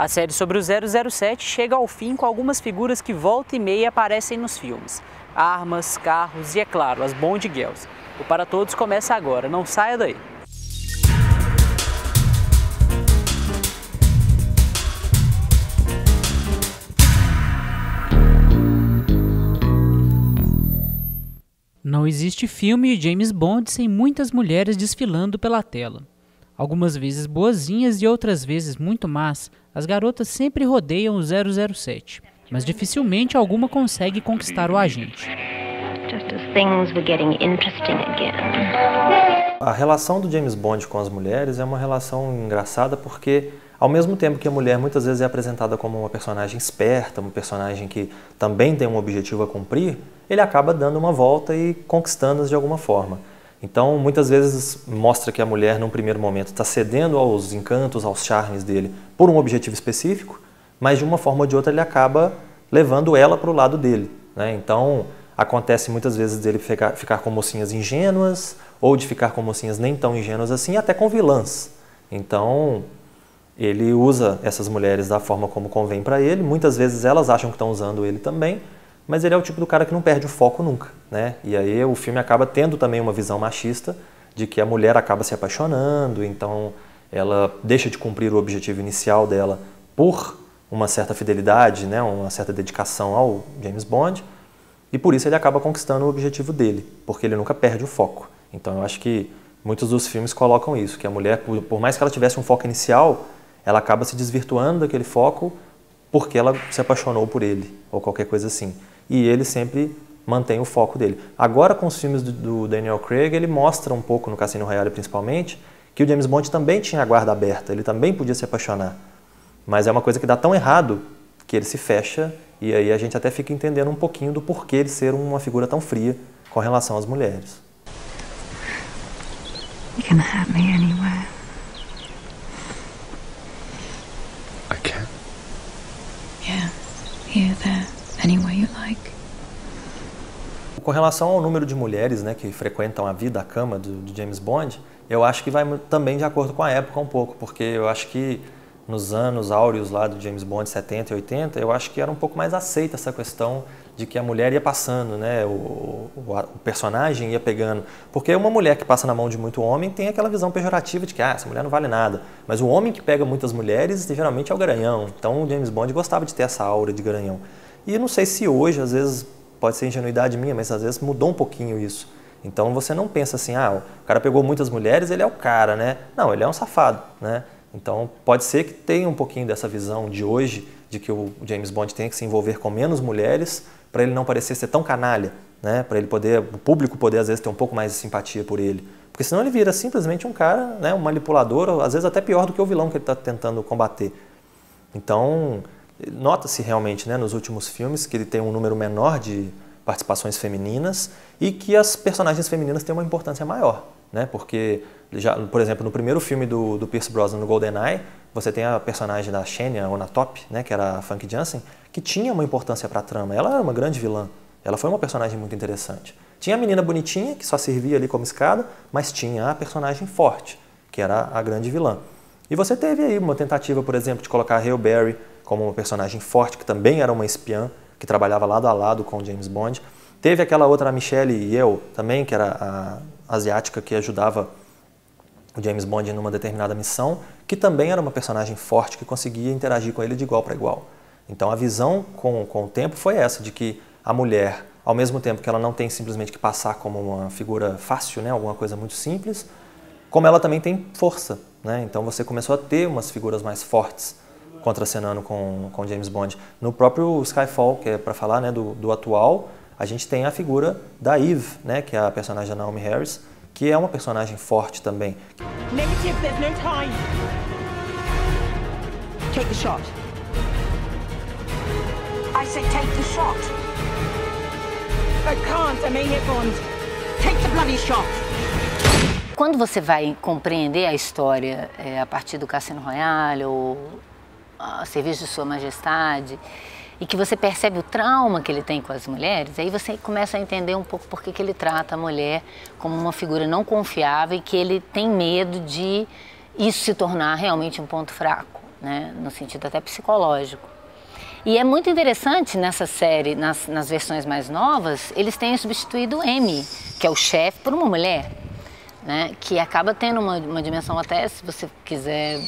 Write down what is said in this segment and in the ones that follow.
A série sobre o 007 chega ao fim com algumas figuras que volta e meia aparecem nos filmes. Armas, carros e, é claro, as Bond Girls. O Para Todos começa agora, não saia daí! Não existe filme de James Bond sem muitas mulheres desfilando pela tela. Algumas vezes boazinhas e outras vezes muito más, as garotas sempre rodeiam o 007, mas dificilmente alguma consegue conquistar o agente. A relação do James Bond com as mulheres é uma relação engraçada porque, ao mesmo tempo que a mulher muitas vezes é apresentada como uma personagem esperta, uma personagem que também tem um objetivo a cumprir, ele acaba dando uma volta e conquistando-as de alguma forma. Então, muitas vezes mostra que a mulher, num primeiro momento, está cedendo aos encantos, aos charmes dele por um objetivo específico, mas de uma forma ou de outra ele acaba levando ela para o lado dele, né? Então, acontece muitas vezes dele ficar com mocinhas ingênuas, ou de ficar com mocinhas nem tão ingênuas assim, até com vilãs. Então, ele usa essas mulheres da forma como convém para ele, muitas vezes elas acham que estão usando ele também, mas ele é o tipo do cara que não perde o foco nunca, né? E aí o filme acaba tendo também uma visão machista de que a mulher acaba se apaixonando, então ela deixa de cumprir o objetivo inicial dela por uma certa fidelidade, né? Uma certa dedicação ao James Bond, e por isso ele acaba conquistando o objetivo dele, porque ele nunca perde o foco. Então eu acho que muitos dos filmes colocam isso, que a mulher, por mais que ela tivesse um foco inicial, ela acaba se desvirtuando daquele foco porque ela se apaixonou por ele, ou qualquer coisa assim. E ele sempre mantém o foco dele. Agora, com os filmes do Daniel Craig, ele mostra um pouco, no Cassino Royale principalmente, que o James Bond também tinha a guarda aberta, ele também podia se apaixonar. Mas é uma coisa que dá tão errado que ele se fecha, e aí a gente até fica entendendo um pouquinho do porquê ele ser uma figura tão fria com relação às mulheres. You can have me anywhere. I can? Yeah, here, there, anywhere you like. Com relação ao número de mulheres, né, que frequentam a vida, a cama do James Bond, eu acho que vai também de acordo com a época um pouco, porque eu acho que nos anos áureos lá do James Bond, 70 e 80, eu acho que era um pouco mais aceita essa questão de que a mulher ia passando, né, o personagem ia pegando. Porque uma mulher que passa na mão de muito homem tem aquela visão pejorativa de que essa mulher não vale nada. Mas o homem que pega muitas mulheres geralmente é o garanhão. Então o James Bond gostava de ter essa aura de garanhão. E não sei se hoje, às vezes, pode ser ingenuidade minha, mas às vezes mudou um pouquinho isso. Então você não pensa assim, o cara pegou muitas mulheres, ele é o cara, né? Não, ele é um safado, né? Então pode ser que tenha um pouquinho dessa visão de hoje, de que o James Bond tem que se envolver com menos mulheres para ele não parecer ser tão canalha, né? Para ele poder, o público poder às vezes ter um pouco mais de simpatia por ele. Porque senão ele vira simplesmente um cara, né, um manipulador, às vezes até pior do que o vilão que ele está tentando combater. Então, nota-se realmente, né, nos últimos filmes que ele tem um número menor de participações femininas e que as personagens femininas têm uma importância maior, né? Porque, já, por exemplo, no primeiro filme do Pierce Brosnan, no GoldenEye, você tem a personagem da Xenia Onatopp, né, que era a Famke Janssen, que tinha uma importância para a trama. Ela era uma grande vilã. Ela foi uma personagem muito interessante. Tinha a menina bonitinha, que só servia ali como escada, mas tinha a personagem forte, que era a grande vilã. E você teve aí uma tentativa, por exemplo, de colocar a Halle Berry como uma personagem forte, que também era uma espiã, que trabalhava lado a lado com o James Bond. Teve aquela outra, a Michelle Yeoh, também, que era a asiática que ajudava o James Bond em uma determinada missão, que também era uma personagem forte, que conseguia interagir com ele de igual para igual. Então a visão com o tempo foi essa, de que a mulher, ao mesmo tempo que ela não tem simplesmente que passar como uma figura fácil, né, alguma coisa muito simples, como ela também tem força, né? Então você começou a ter umas figuras mais fortes contracenando com James Bond. No próprio Skyfall, que é para falar, né, do atual, a gente tem a figura da Eve, né, que é a personagem da Naomie Harris, que é uma personagem forte também. Negative, there's no time. Take the shot. I say take the shot. I can't, I'm in it, Bond. Take the bloody shot. Quando você vai compreender a história a partir do Cassino Royale ou a serviço de Sua Majestade, e que você percebe o trauma que ele tem com as mulheres, aí você começa a entender um pouco por que ele trata a mulher como uma figura não confiável e que ele tem medo de isso se tornar realmente um ponto fraco. né? No sentido até psicológico. E é muito interessante nessa série, nas versões mais novas, eles têm substituído o M, que é o chefe, por uma mulher, né? Que acaba tendo uma dimensão até, se você quiser,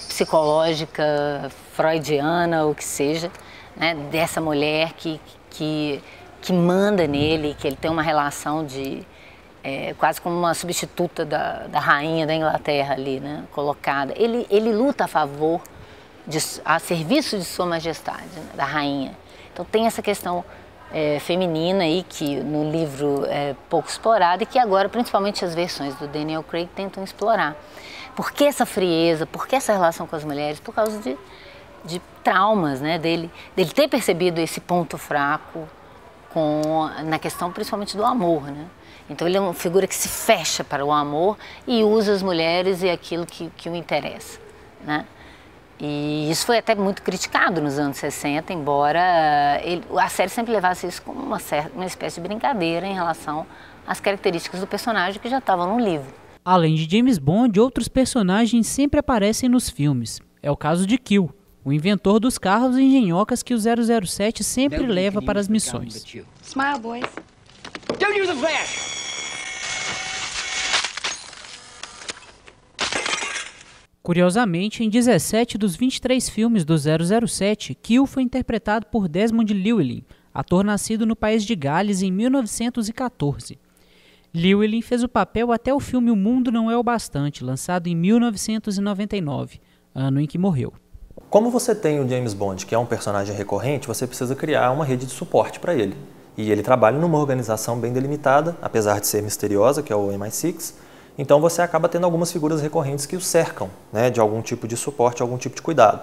psicológica, freudiana, ou que seja, né? Dessa mulher que manda nele, que ele tem uma relação de quase como uma substituta da rainha da Inglaterra ali, né? Colocada. Ele luta a favor, a serviço de sua majestade, né? Da rainha. Então tem essa questão feminina aí que no livro é pouco explorada e que agora, principalmente as versões do Daniel Craig, tentam explorar. Por que essa frieza? Por que essa relação com as mulheres? Por causa de traumas, né? Dele ter percebido esse ponto fraco na questão principalmente do amor, né? Então ele é uma figura que se fecha para o amor e usa as mulheres e aquilo que o interessa, né? E isso foi até muito criticado nos anos 60, embora a série sempre levasse isso como uma espécie de brincadeira em relação às características do personagem que já estavam no livro. Além de James Bond, outros personagens sempre aparecem nos filmes. É o caso de Q, o inventor dos carros e engenhocas que o 007 sempre leva para as missões. Smile, boys. Don't use the flash! Curiosamente, em 17 dos 23 filmes do 007, Q foi interpretado por Desmond Llewellyn, ator nascido no país de Gales em 1914. Llewellyn fez o papel até o filme O Mundo Não É o Bastante, lançado em 1999, ano em que morreu. Como você tem o James Bond, que é um personagem recorrente, você precisa criar uma rede de suporte para ele. E ele trabalha numa organização bem delimitada, apesar de ser misteriosa, que é o MI6. Então você acaba tendo algumas figuras recorrentes que o cercam, né, de algum tipo de suporte, algum tipo de cuidado.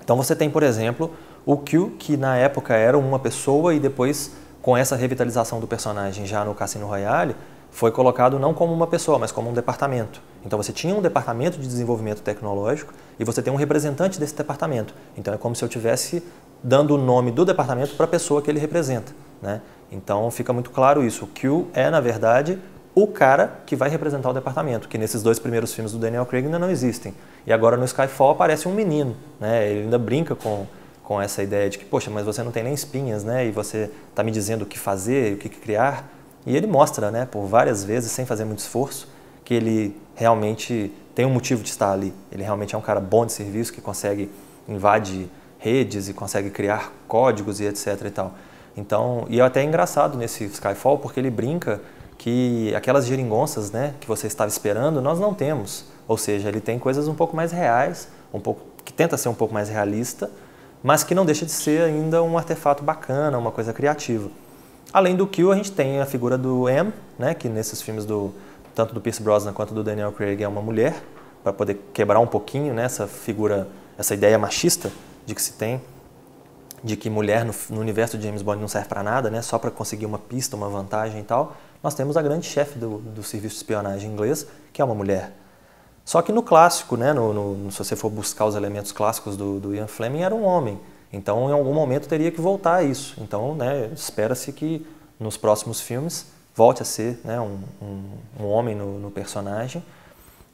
Então você tem, por exemplo, o Q, que na época era uma pessoa e depois, com essa revitalização do personagem já no Cassino Royale, foi colocado não como uma pessoa, mas como um departamento. Então você tinha um departamento de desenvolvimento tecnológico e você tem um representante desse departamento. Então é como se eu estivesse dando o nome do departamento para a pessoa que ele representa, né? Então fica muito claro isso. O Q é, na verdade, o cara que vai representar o departamento, que nesses 2 primeiros filmes do Daniel Craig ainda não existem. E agora no Skyfall aparece um menino, né? Ele ainda brinca com essa ideia de que, poxa, mas você não tem nem espinhas, né? E você está me dizendo o que fazer, o que criar. E ele mostra, né, por várias vezes, sem fazer muito esforço, que ele realmente tem um motivo de estar ali. Ele realmente é um cara bom de serviço, que consegue invadir redes e consegue criar códigos e etc e tal. Então, e é até engraçado nesse Skyfall, porque ele brinca que aquelas geringonças, né, que você estava esperando, nós não temos. Ou seja, ele tem coisas um pouco mais reais, que tenta ser um pouco mais realista, mas que não deixa de ser ainda um artefato bacana, uma coisa criativa. Além do Q, a gente tem a figura do M, né, que nesses filmes tanto do Pierce Brosnan quanto do Daniel Craig é uma mulher, para poder quebrar um pouquinho, né, essa figura, essa ideia machista de que se tem, de que mulher no universo de James Bond não serve para nada, né, só para conseguir uma pista, uma vantagem e tal. Nós temos a grande chefe do serviço de espionagem inglês, que é uma mulher. Só que no clássico, né, se você for buscar os elementos clássicos do Ian Fleming, era um homem. Então, em algum momento, teria que voltar a isso. Então, né, espera-se que nos próximos filmes volte a ser, né, um homem no personagem.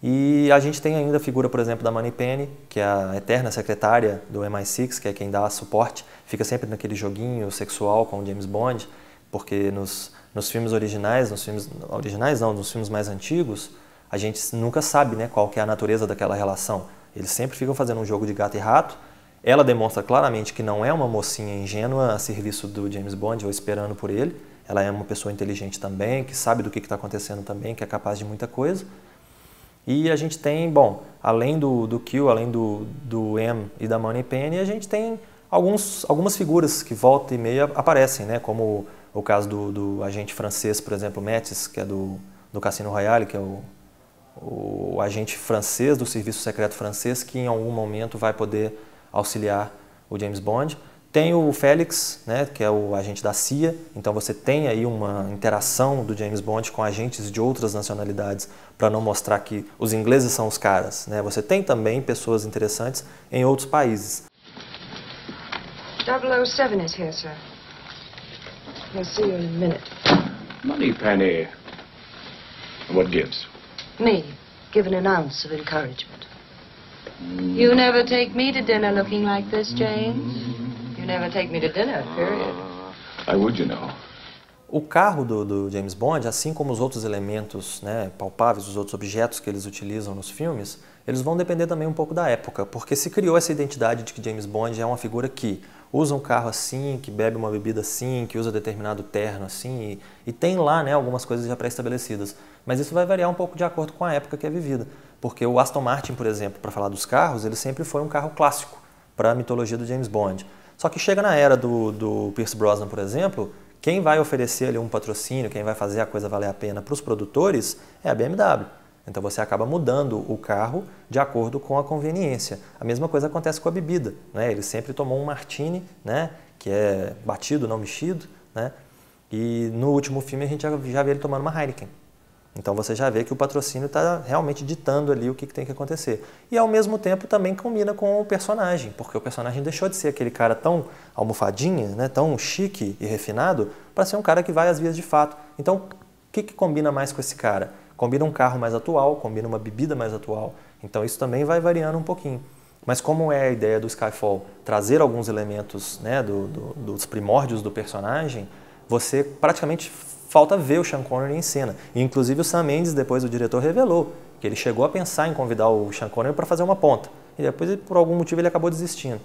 E a gente tem ainda a figura, por exemplo, da Moneypenny, que é a eterna secretária do MI6, que é quem dá suporte, fica sempre naquele joguinho sexual com o James Bond, porque nos filmes originais, nos filmes mais antigos, a gente nunca sabe, né, qual que é a natureza daquela relação. Eles sempre ficam fazendo um jogo de gato e rato. Ela demonstra claramente que não é uma mocinha ingênua a serviço do James Bond ou esperando por ele. Ela é uma pessoa inteligente também, que sabe do que está acontecendo também, que é capaz de muita coisa. E a gente tem, bom, além do Q, além do M e da Moneypenny, a gente tem algumas figuras que volta e meia aparecem, né, como o caso do agente francês, por exemplo, Métis, que é do Cassino Royale, que é o agente francês do serviço secreto francês, que em algum momento vai poder auxiliar o James Bond. Tem o Félix, né, que é o agente da CIA, então você tem aí uma interação do James Bond com agentes de outras nacionalidades para não mostrar que os ingleses são os caras, né? Você tem também pessoas interessantes em outros países. 007 is here, sir. He'll see you in a minute. Moneypenny. What gives? Me, given an ounce of encouragement. You never take me to dinner looking like this, James. You never take me to dinner, period. I would, you know. O carro do James Bond, assim como os outros elementos, né, palpáveis, os outros objetos que eles utilizam nos filmes, eles vão depender também um pouco da época, porque se criou essa identidade de que James Bond é uma figura que usa um carro assim, que bebe uma bebida assim, que usa determinado terno assim, e tem lá, né, algumas coisas já pré-estabelecidas. Mas isso vai variar um pouco de acordo com a época que é vivida, porque o Aston Martin, por exemplo, para falar dos carros, ele sempre foi um carro clássico para a mitologia do James Bond. Só que chega na era do Pierce Brosnan, por exemplo, quem vai oferecer ali um patrocínio, quem vai fazer a coisa valer a pena para os produtores é a BMW. Então você acaba mudando o carro de acordo com a conveniência. A mesma coisa acontece com a bebida, né? Ele sempre tomou um martini, né? Que é batido, não mexido, né? E no último filme a gente já vê ele tomando uma Heineken. Então você já vê que o patrocínio está realmente ditando ali o que tem que acontecer. E ao mesmo tempo também combina com o personagem, porque o personagem deixou de ser aquele cara tão almofadinha, né, tão chique e refinado, para ser um cara que vai às vias de fato. Então o que combina mais com esse cara? Combina um carro mais atual, combina uma bebida mais atual. Então isso também vai variando um pouquinho. Mas como é a ideia do Skyfall, trazer alguns elementos, né, dos primórdios do personagem, você praticamente falta ver o Sean Connery em cena. E, inclusive o Sam Mendes, depois o diretor, revelou que ele chegou a pensar em convidar o Sean Connery para fazer uma ponta. E depois, por algum motivo, ele acabou desistindo.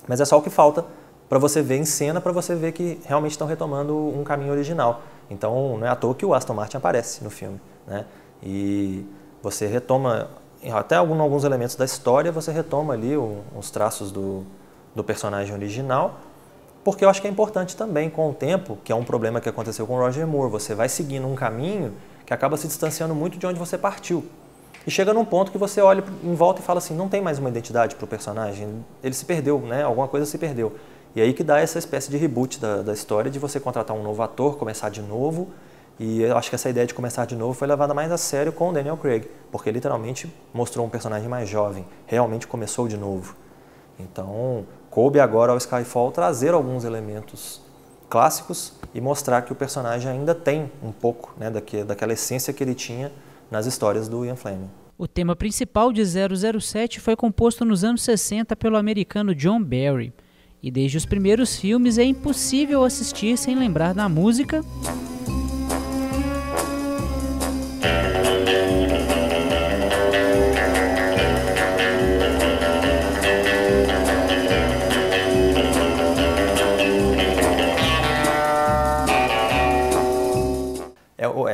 Mas é só o que falta para você ver em cena, para você ver que realmente estão retomando um caminho original. Então, não é à toa que o Aston Martin aparece no filme, né? E você retoma, até alguns elementos da história, você retoma ali os traços do personagem original, porque eu acho que é importante também, com o tempo, que é um problema que aconteceu com o Roger Moore, você vai seguindo um caminho que acaba se distanciando muito de onde você partiu. E chega num ponto que você olha em volta e fala assim, não tem mais uma identidade para o personagem, ele se perdeu, né? Alguma coisa se perdeu. E aí que dá essa espécie de reboot da história, de você contratar um novo ator, começar de novo, e eu acho que essa ideia de começar de novo foi levada mais a sério com o Daniel Craig, porque literalmente mostrou um personagem mais jovem, realmente começou de novo. Então, coube agora ao Skyfall trazer alguns elementos clássicos e mostrar que o personagem ainda tem um pouco, né, daquela essência que ele tinha nas histórias do Ian Fleming. O tema principal de 007 foi composto nos anos 60 pelo americano John Barry, e desde os primeiros filmes é impossível assistir sem lembrar da música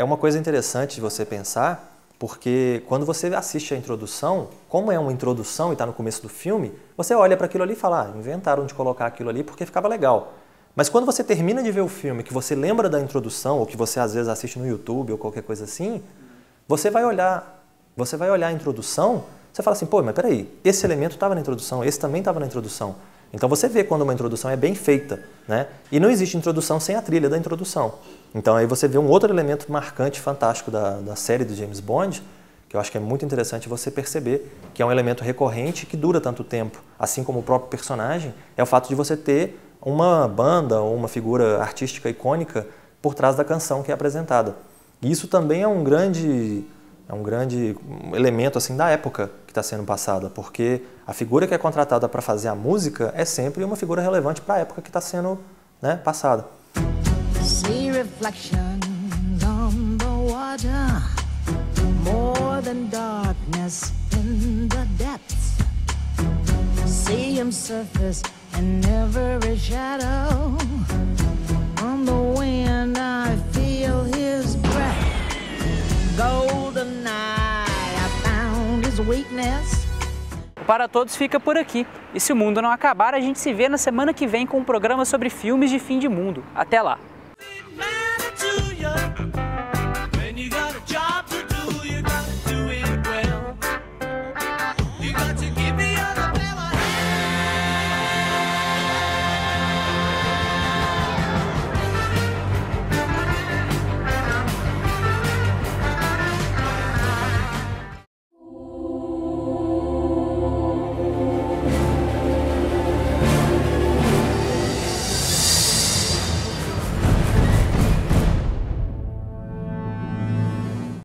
É uma coisa interessante de você pensar, porque quando você assiste a introdução, como é uma introdução e está no começo do filme, você olha para aquilo ali e fala, inventaram de colocar aquilo ali porque ficava legal. Mas quando você termina de ver o filme, que você lembra da introdução, ou que você às vezes assiste no YouTube ou qualquer coisa assim, você vai olhar a introdução, você fala assim, pô, mas peraí, esse elemento estava na introdução, esse também estava na introdução. Então você vê quando uma introdução é bem feita, né? E não existe introdução sem a trilha da introdução. Então aí você vê um outro elemento marcante, fantástico da série do James Bond, que eu acho que é muito interessante você perceber que é um elemento recorrente que dura tanto tempo, assim como o próprio personagem, é o fato de você ter uma banda ou uma figura artística icônica por trás da canção que é apresentada. E isso também é um grande elemento assim, da época que está sendo passada, porque a figura que é contratada para fazer a música é sempre uma figura relevante para a época que está sendo, né, passada. See reflections on the water, more than darkness in the depths. See him surface in every shadow. On the wind I feel his breath. Golden eye, I found his weakness. Para Todos fica por aqui. E se o mundo não acabar, a gente se vê na semana que vem com um programa sobre filmes de fim de mundo. Até lá!